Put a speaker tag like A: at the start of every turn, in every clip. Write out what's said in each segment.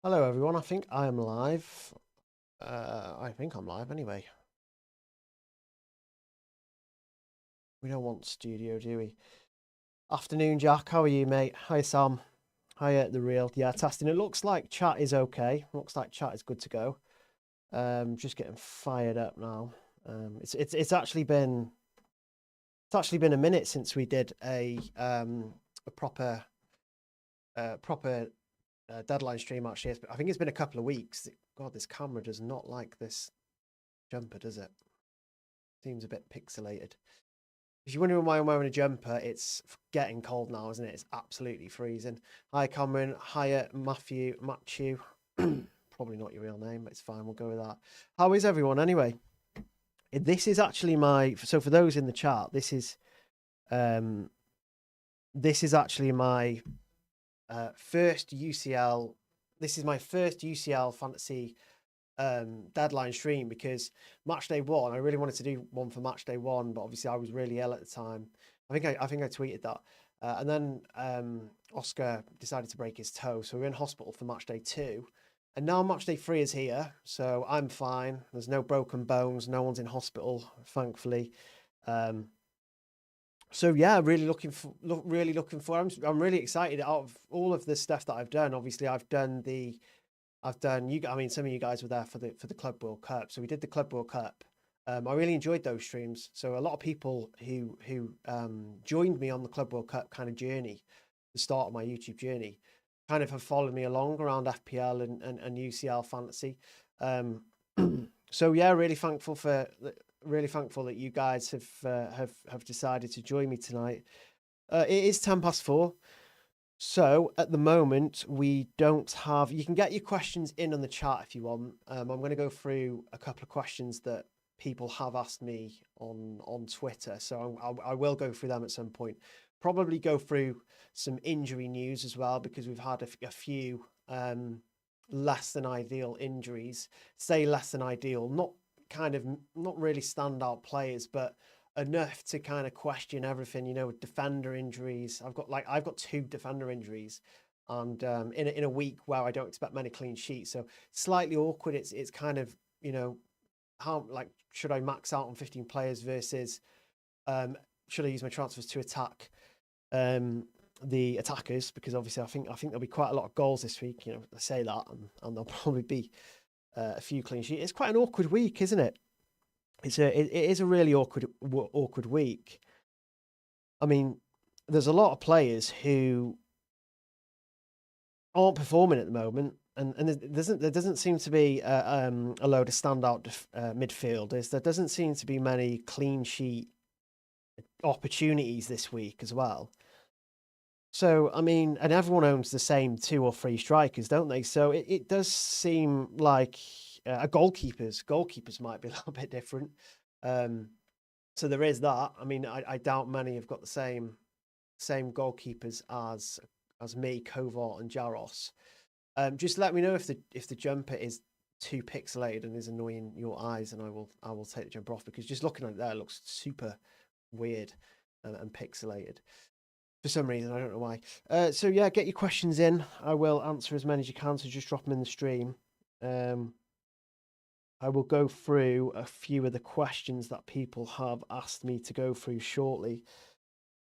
A: Hello, everyone. I think I am live. I think I'm live anyway. We don't want studio, do we? Afternoon, Jack. How are you, mate? Hi, Sam. Hi, The Real. Yeah, testing. It looks like chat is okay. Looks like chat is good to go. Just getting fired up now. It's actually been a minute since we did a proper deadline stream. Actually, I think it's been a couple of weeks. God, this camera does not like this jumper, does it? Seems a bit pixelated. If you're wondering why I'm wearing a jumper, it's getting cold now, isn't it? It's absolutely freezing. Hi, Cameron. Hiya, Matthew. Probably not your real name, but it's fine. We'll go with that. How is everyone anyway? This is actually so for those in the chat, this is actually my first UCL. This is my first UCL Fantasy deadline stream because Matchday 1, I really wanted to do one for Matchday 1, but obviously I was really ill at the time. I think I tweeted that. And then Oscar decided to break his toe, so we were in hospital for Matchday 2. And now Matchday 3 is here, so I'm fine. There's no broken bones, no one's in hospital, thankfully. So yeah, really looking for. I'm really excited. Out of all of the stuff that I've done, obviously I've done you. I mean, some of you guys were there for the Club World Cup, so we did the Club World Cup. I really enjoyed those streams. So a lot of people who joined me on the Club World Cup kind of journey, the start of my YouTube journey, kind of have followed me along around FPL and UCL Fantasy. So yeah, really thankful that you guys have decided to join me tonight. It is 4:10. So at the moment, we don't have. You can get your questions in on the chat if you want. I'm going to go through a couple of questions that people have asked me on Twitter. So I will go through them at some point. Probably go through some injury news as well because we've had a few less than ideal injuries. Say less than ideal, not really standout players, but enough to kind of question everything, with defender injuries. I've got 2 defender injuries, and in a week where I don't expect many clean sheets, so slightly awkward. It's kind of, how, should I max out on 15 players versus should I use my transfers to attack the attackers, because obviously I think there'll be quite a lot of goals this week. I say that, and there'll probably be a few clean sheets. It's quite an awkward week, isn't it? It is a really awkward week. I mean, there's a lot of players who aren't performing at the moment, and there doesn't seem to be a load of standout midfielders. There doesn't seem to be many clean sheet opportunities this week as well. So I mean, and everyone owns the same 2 or 3 strikers, don't they? So it does seem like goalkeepers might be a little bit different. So there is that. I mean, I doubt many have got the same goalkeepers as me, Kovar, and Jaros. Just let me know if the jumper is too pixelated and is annoying your eyes, and I will take the jumper off, because just looking at it there, it looks super weird and pixelated for some reason. I don't know why. So yeah, get your questions in. I will answer as many as you can. So just drop them in the stream. I will go through a few of the questions that people have asked me to go through shortly.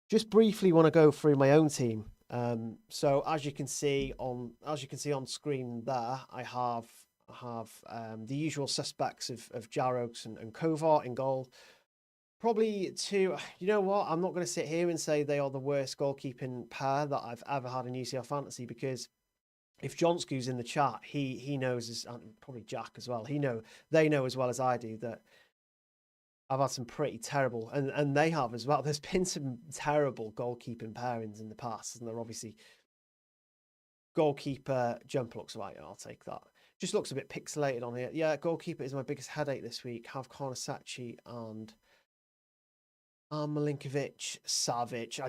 A: Just briefly want to go through my own team. So as you can see on screen there, I have the usual suspects of Jarox and Kovar in goal. Probably 2. You know what? I'm not going to sit here and say they are the worst goalkeeping pair that I've ever had in UCL Fantasy, because if Johnsku's in the chat, he knows, and probably Jack as well. They know as well as I do that I've had some pretty terrible, and they have as well. There's been some terrible goalkeeping pairings in the past, and they're obviously goalkeeper jumper looks right. I'll take that. Just looks a bit pixelated on here. Yeah, goalkeeper is my biggest headache this week. Have Kornasachi and Milinkovic, Savic.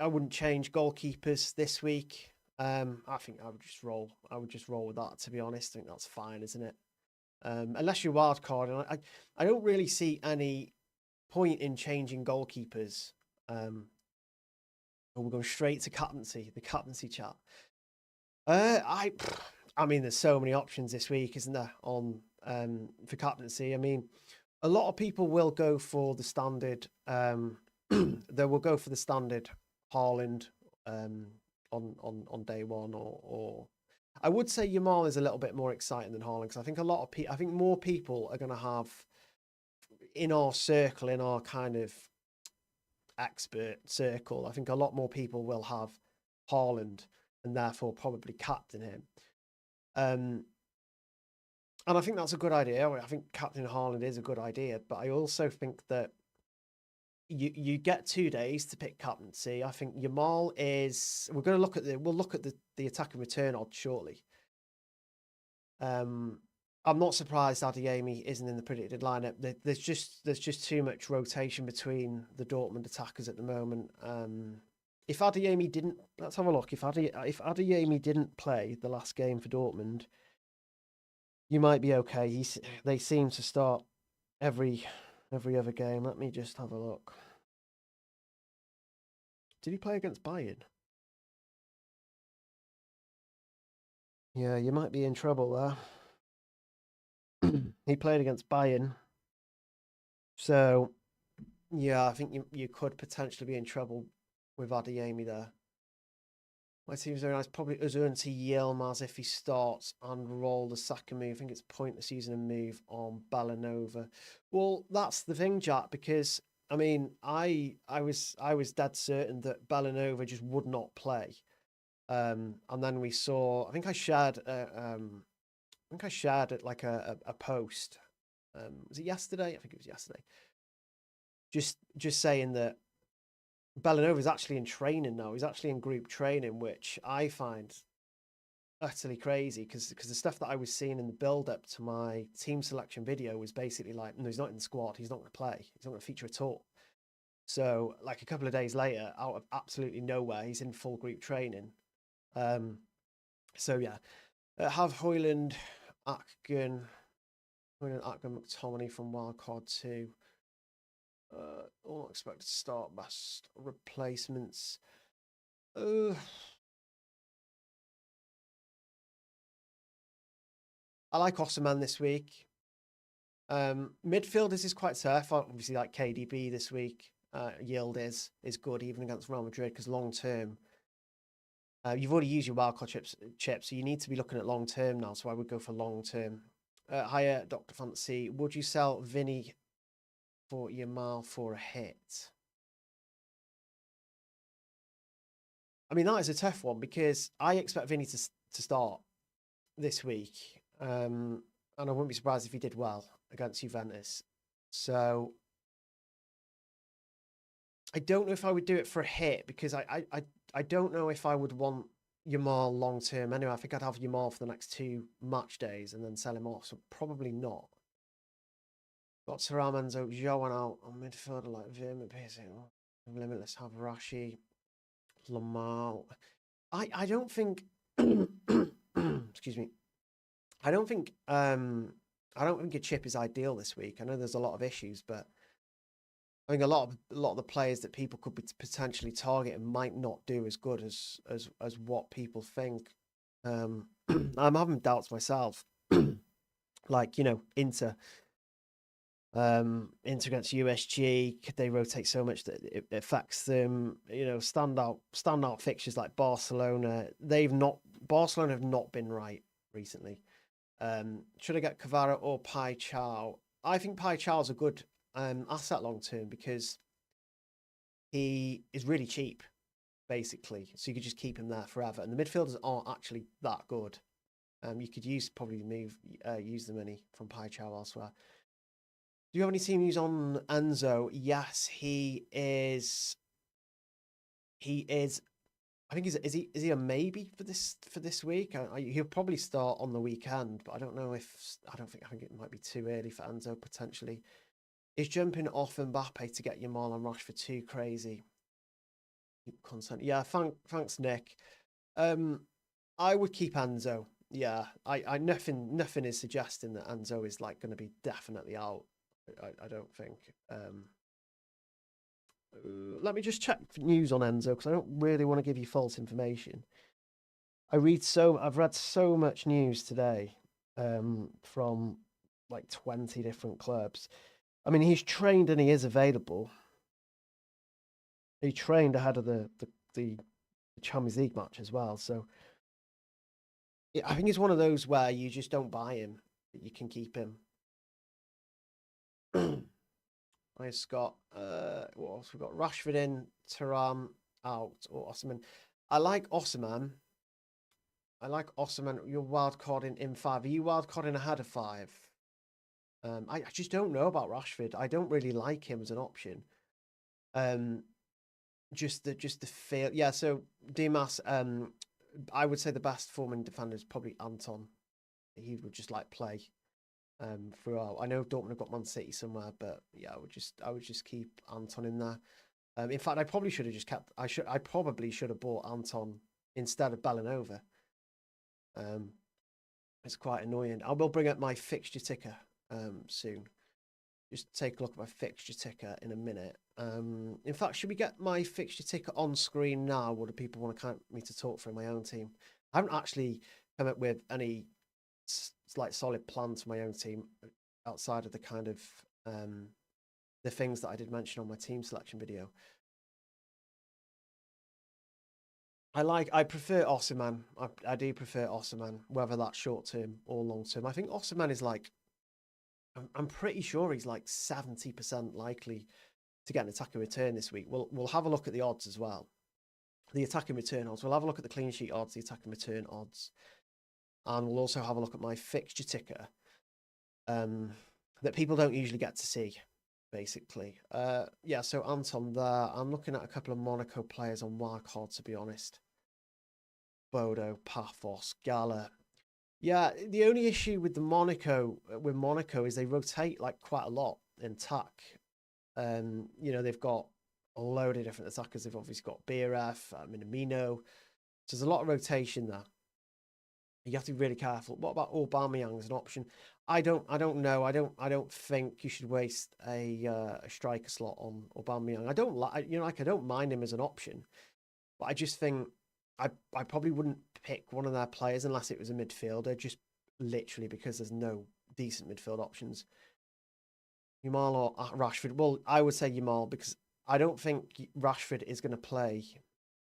A: I wouldn't change goalkeepers this week. I think I would just roll. With that, to be honest. I think that's fine, isn't it? Unless you're wild card, and I don't really see any point in changing goalkeepers. We're going straight to captaincy, the captaincy chat. I mean, there's so many options this week, isn't there, on for captaincy? I mean, a lot of people will go for the standard. They will go for the standard Haaland on day one, or I would say Yamal is a little bit more exciting than Haaland because I think a lot of people, I think more people are going to have in our circle, in our kind of expert circle. I think a lot more people will have Haaland and therefore probably captain him. And I think that's a good idea. I think captain Haaland is a good idea, but I also think that you get 2 days to pick captaincy. I think Yamal is. We'll look at the attack and return odds shortly. I'm not surprised Adeyemi isn't in the predicted lineup. There's just too much rotation between the Dortmund attackers at the moment. If Adeyemi didn't, let's have a look. If Adeyemi didn't play the last game for Dortmund, you might be okay. They seem to start every other game. Let me just have a look. Did he play against Bayern? Yeah, you might be in trouble there. He played against Bayern. So, yeah, I think you could potentially be in trouble with Adeyemi there. My team's very nice. Probably Uzun to Yilmaz if he starts and roll the Saka move. I think it's pointless using a move on Belanova. Well, that's the thing, Jack, because I mean, I was dead certain that Belanova just would not play. And then we saw. I think I shared. Like a post. Was it yesterday? I think it was yesterday. Just saying that Belanova is actually in training now. He's actually in group training, which I find utterly crazy because the stuff that I was seeing in the build up to my team selection video was basically like, no, he's not in the squad. He's not going to play. He's not going to feature at all. So like a couple of days later, out of absolutely nowhere, he's in full group training. So yeah, have Højlund, Akgren, McTominay from Wildcard 2. All expected to start best replacements. I like Osman this week. Midfielders is quite tough. Obviously, like KDB this week. Yield is good even against Real Madrid because long term. You've already used your wildcard chip, so you need to be looking at long term now. So I would go for long term. Hiya, Dr. Fantasy. Would you sell Vinny for Yamal for a hit? I mean, that is a tough one because I expect Vinny to start this week. And I wouldn't be surprised if he did well against Juventus. So I don't know if I would do it for a hit because I don't know if I would want Yamal long term. Anyway, I think I'd have Yamal for the next 2 match days and then sell him off. So probably not. Got Saramanzo, Joan out on midfielder like Vim, Limitless, have Rashi, Lamar. I don't think excuse me. I don't think a chip is ideal this week. I know there's a lot of issues, but I think a lot of the players that people could be potentially targeting might not do as good as what people think. I'm having doubts myself. Like, you know, Inter against USG, could they rotate so much that it affects them? You know, standout fixtures like Barcelona. Barcelona have not been right recently. Should I get Kvara or Pai Chow? I think Pai Chow's a good asset long term because he is really cheap, basically. So you could just keep him there forever. And the midfielders aren't actually that good. You could use the money from Pai Chow elsewhere. Do you have any team news on Enzo? Yes, he is. I think is he a maybe for this week? He'll probably start on the weekend, but I don't know if I think it might be too early for Enzo potentially. Is jumping off Mbappe to get Yamal and Rashford too crazy? Consent. Yeah, thanks, Nick. I would keep Enzo. Yeah, I nothing is suggesting that Enzo is like going to be definitely out. I don't think. Let me just check news on Enzo because I don't really want to give you false information. I've read so much news today, from like 20 different clubs. I mean, he's trained and he is available. He trained ahead of the Champions League match as well. So I think it's one of those where you just don't buy him, but you can keep him. I just got what else? We've got Rashford in, Thuram out, or Osman. I like Osman. You're wild carding in 5. Are you wild carding ahead of 5? I just don't know about Rashford. I don't really like him as an option. Just the feel. Yeah, so Dimas, I would say the best forming defender is probably Anton. He would just like play throughout. I know Dortmund have got Man City somewhere, but yeah, I would just keep Anton in there. In fact, I probably should have just kept. I probably should have bought Anton instead of Bellanova. It's quite annoying. I will bring up my fixture ticker soon. Just take a look at my fixture ticker in a minute. In fact, should we get my fixture ticker on screen now? Or do people want me to talk through my own team? I haven't actually come up with any like solid plans for my own team outside of the kind of the things that I did mention on my team selection video. I prefer Osimhen. I do prefer Osimhen, whether that's short term or long term. I think Osimhen is like, I'm pretty sure he's like 70% likely to get an attacking return this week. We'll have a look at the odds as well. The attacking return odds. We'll have a look at the clean sheet odds, the attacking return odds, and we'll also have a look at my fixture ticker that people don't usually get to see, basically. Yeah, so Anton there. I'm looking at a couple of Monaco players on wildcard, to be honest. Bodo, Paphos, Gala. Yeah, the only issue with Monaco is they rotate like quite a lot in attack. They've got a load of different attackers. They've obviously got Biref, Minamino. So there's a lot of rotation there. You have to be really careful. What about Aubameyang as an option? I don't know. I don't think you should waste a striker slot on Aubameyang. I don't mind him as an option, but I just think I probably wouldn't pick one of their players unless it was a midfielder, just literally because there's no decent midfield options. Yamal or Rashford? Well, I would say Yamal because I don't think Rashford is going to play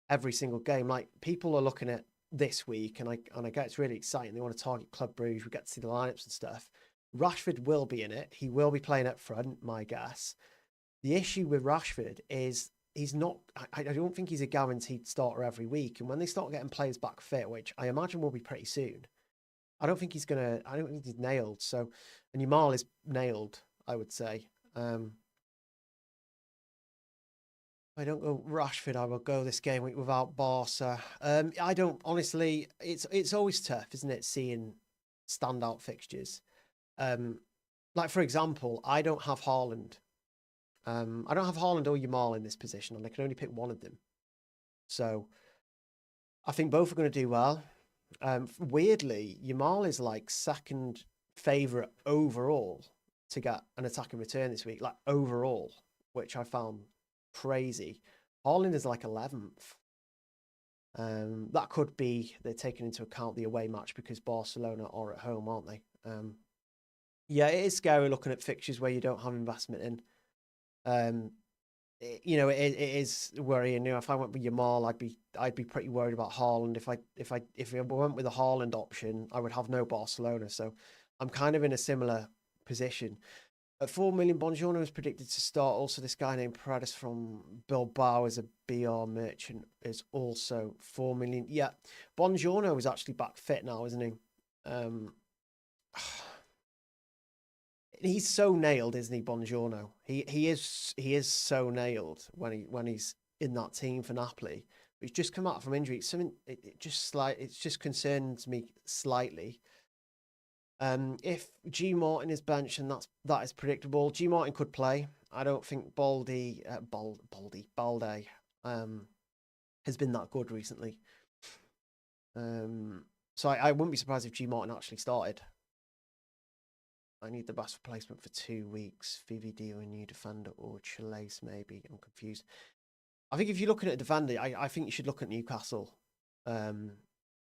A: every single game. Like, people are looking at this week, and I get it's really exciting. They want to target Club Brugge. We get to see the lineups and stuff. Rashford will be in it. He will be playing up front, my guess. The issue with Rashford is he's not. I don't think he's a guaranteed starter every week. And when they start getting players back fit, which I imagine will be pretty soon, I don't think he's nailed. So, and Yamal is nailed, I would say. I don't go Rashford, I will go this game week without Barca. I don't honestly. It's always tough, isn't it? Seeing standout fixtures. Like for example, I don't have Haaland. I don't have Haaland or Yamal in this position, and I can only pick one of them. So I think both are going to do well. Weirdly, Yamal is like second favourite overall to get an attacking return this week, like overall, which I found crazy. Haaland is like 11th. That could be they're taking into account the away match because Barcelona are at home, aren't they? Yeah, it is scary looking at fixtures where you don't have investment in. It is worrying. If I went with Yamal, I'd be pretty worried about Haaland. If I went with a Haaland option, I would have no Barcelona. So I'm kind of in a similar position. At 4 million, Bongiorno is predicted to start. Also, this guy named Paredes from Bilbao as a BR merchant is also 4 million. Yeah, Bongiorno is actually back fit now, isn't he? He's so nailed, isn't he, Bongiorno? He is so nailed when he's in that team for Napoli. But he's just come out from injury. It just concerns me slightly. If G Martin is benched, and that is predictable. G Martin could play. I don't think Balde has been that good recently. So I wouldn't be surprised if G Martin actually started. I need the best replacement for 2 weeks. VVD or a new defender or Chalace maybe. I'm confused. I think if you're looking at a defender, I think you should look at Newcastle.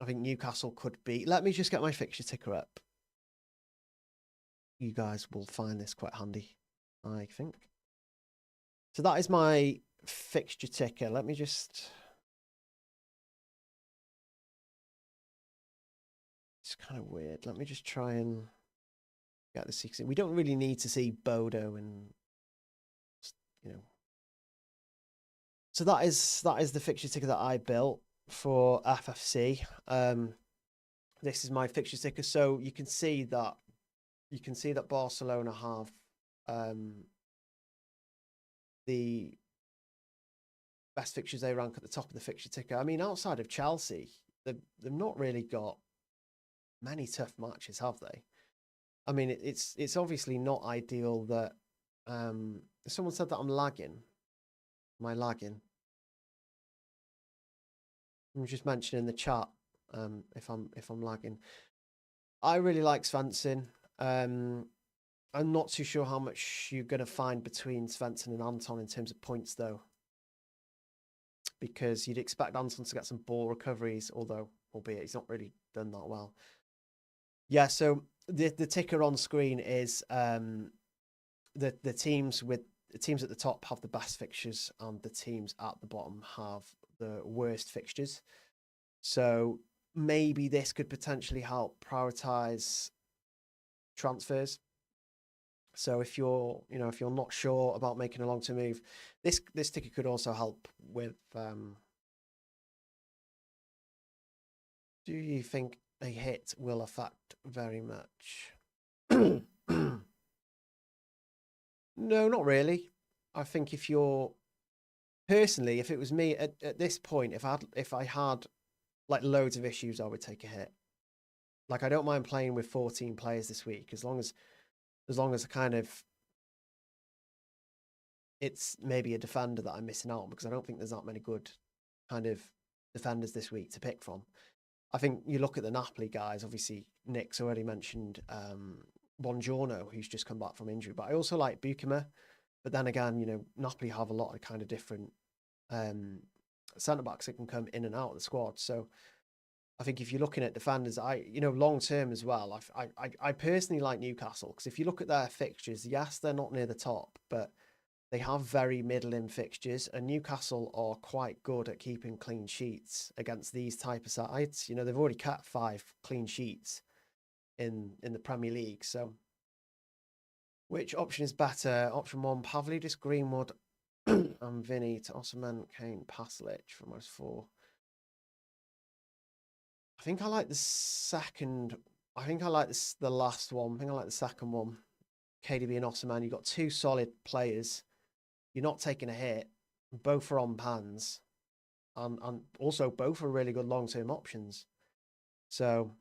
A: I think Newcastle could be. Let me just get my fixture ticker up. You guys will find this quite handy, I think. So that is my fixture ticker. Let me just... It's kind of weird. Let me just try and get the secret. We don't really need to see Bodo and, you know. So that is the fixture ticker that I built for FFC. This is my fixture ticker. So you can see that Barcelona have the best fixtures. They rank at the top of the fixture ticker. I mean, outside of Chelsea, they've not really got many tough matches, have they? I mean, it's obviously not ideal that someone said that I'm lagging. Am I lagging? I'm just mentioning in the chat if I'm lagging. I really like Svensson. I'm not too sure how much you're going to find between Svensson and Anton in terms of points, though, because you'd expect Anton to get some ball recoveries, although, albeit he's not really done that well. Yeah, so the ticker on screen is the teams at the top have the best fixtures, and the teams at the bottom have the worst fixtures. So maybe this could potentially help prioritize transfers. So if you're not sure about making a long-term move, this ticker could also help with. Do you think a hit will affect very much? No, not really. I think if you're personally, if it was me at this point, if I had like loads of issues, I would take a hit. Like, I don't mind playing with 14 players this week as long as kind of it's maybe a defender that I'm missing out on, because I don't think there's that many good kind of defenders this week to pick from. I think you look at the Napoli guys, obviously Nick's already mentioned Buongiorno, who's just come back from injury, but I also like Bukamer. But then again, Napoli have a lot of kind of different centre-backs that can come in and out of the squad. So I think if you're looking at defenders, long term as well, I personally like Newcastle, because if you look at their fixtures, yes, they're not near the top, but they have very middling fixtures, and Newcastle are quite good at keeping clean sheets against these type of sides. They've already kept 5 clean sheets in the Premier League. So which option is better? Option 1, Pavlidis, Greenwood, and Vinny to Osimhen, Kane, Paslic from us 4. I think I like the second. I think I like the last one. I think I like the second one. KDB and Osimhen. You've got 2 solid players. You're not taking a hit. Both are on pans. And also both are really good long-term options. So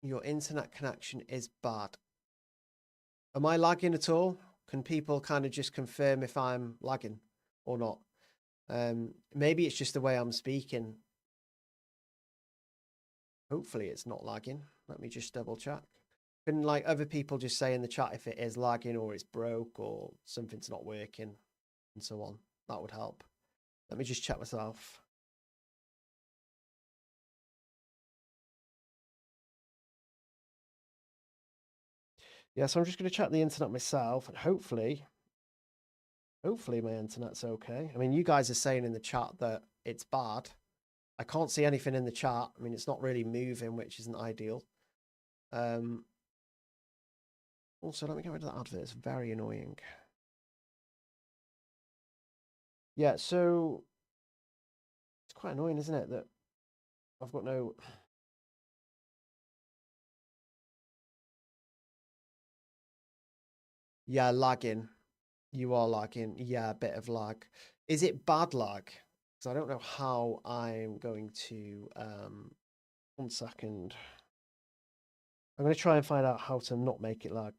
A: your internet connection is bad. Am I lagging at all? Can people kind of just confirm if I'm lagging or not? Maybe it's just the way I'm speaking. Hopefully it's not lagging. Let me just double check. Can like other people just say in the chat if it is lagging or it's broke or something's not working and so on? That would help. Let me just check myself. Yeah, so I'm just going to check the internet myself, and hopefully my internet's okay. I mean, you guys are saying in the chat that it's bad. I can't see anything in the chat. I mean, it's not really moving, which isn't ideal. Also, let me get rid of that advert. It's very annoying. Yeah, so it's quite annoying, isn't it, that I've got no... Yeah, lagging. You are lagging. Yeah, a bit of lag. Is it bad lag? Because I don't know how I'm going to... 1 second. I'm going to try and find out how to not make it lag.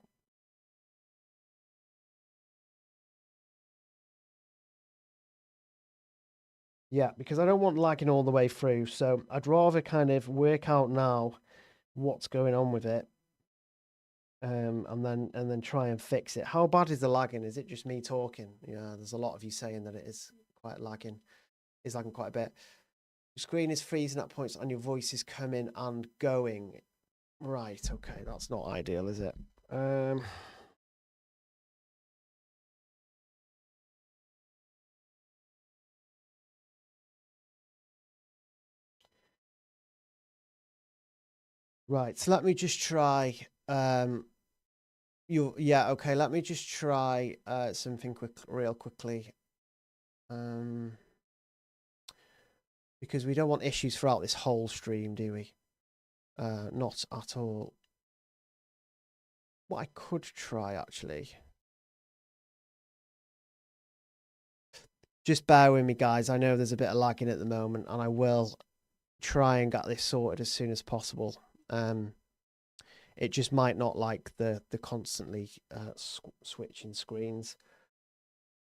A: Yeah, because I don't want lagging all the way through. So I'd rather kind of work out now what's going on with it. And then try and fix it. How bad is the lagging? Is it just me talking? Yeah, there's a lot of you saying that it is quite lagging. Is lagging quite a bit. Your screen is freezing at points and your voice is coming and going. Right, okay, that's not ideal, is it? Right, so let me just try okay, let me just try something real quickly. Because we don't want issues throughout this whole stream, do we? Not at all. What I could try, actually. Just bear with me, guys. I know there's a bit of lagging at the moment, and I will try and get this sorted as soon as possible. It just might not like the constantly switching screens.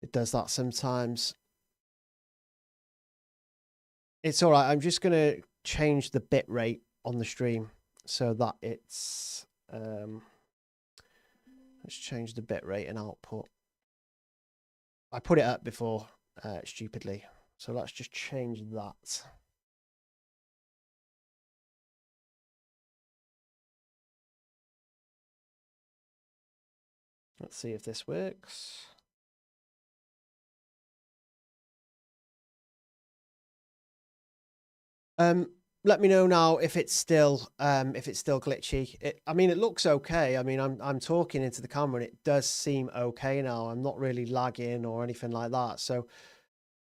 A: It does that sometimes. It's all right. I'm just going to change the bit rate on the stream so that it's... let's change the bit rate and output. I put it up before stupidly. So let's just change that. Let's see if this works. Let me know now if it's still glitchy. I mean, it looks okay. I mean, I'm talking into the camera and it does seem okay now. I'm not really lagging or anything like that. So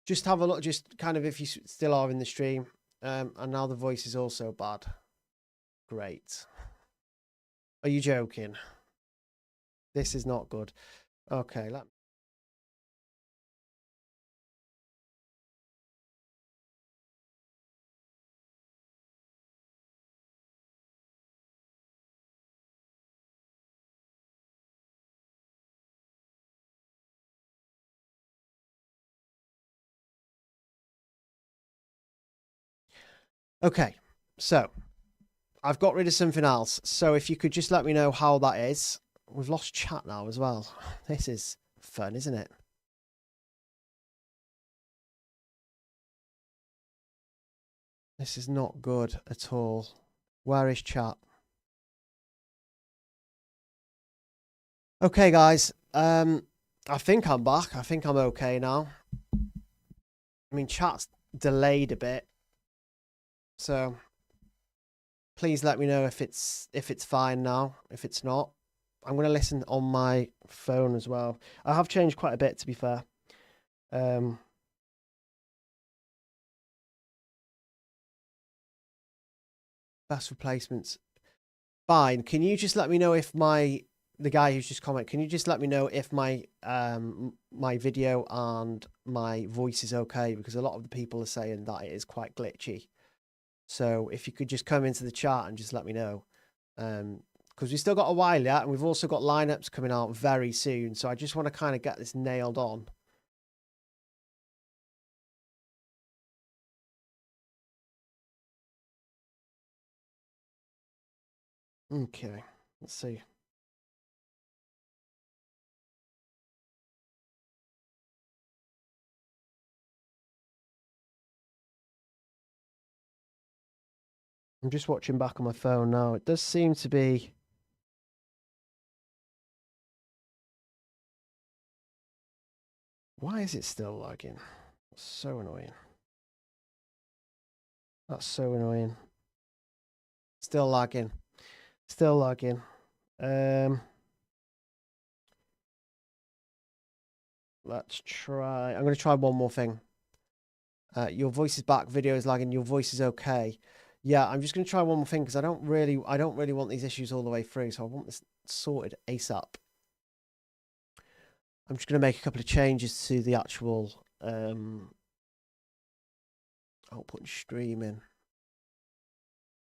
A: just have a look, just kind of if you still are in the stream. And now the voice is also bad. Great. Are you joking? This is not good. Okay, okay, so I've got rid of something else. So if you could just let me know how that is. We've lost chat now as well. This is fun, isn't it? This is not good at all. Where is chat? Okay, guys. I think I'm back. I think I'm okay now. I mean, chat's delayed a bit. So please let me know if it's fine now. If it's not, I'm going to listen on my phone as well. I have changed quite a bit, to be fair. Best replacements. Fine. Can you just let me know if the guy who's just commented, can you just let me know if my my video and my voice is okay? Because a lot of the people are saying that it is quite glitchy. So if you could just come into the chat and just let me know. Because we've still got a while yet, and we've also got lineups coming out very soon. So I just want to kind of get this nailed on. Okay, let's see. I'm just watching back on my phone now. It does seem to be... Why is it still lagging? That's so annoying. That's so annoying. Still lagging. Still lagging. Let's try... I'm going to try one more thing. Your voice is back. Video is lagging. Your voice is okay. Yeah, I'm just going to try one more thing because I don't really want these issues all the way through. So I want this sorted ASAP. I'm just going to make a couple of changes to the actual output and streaming.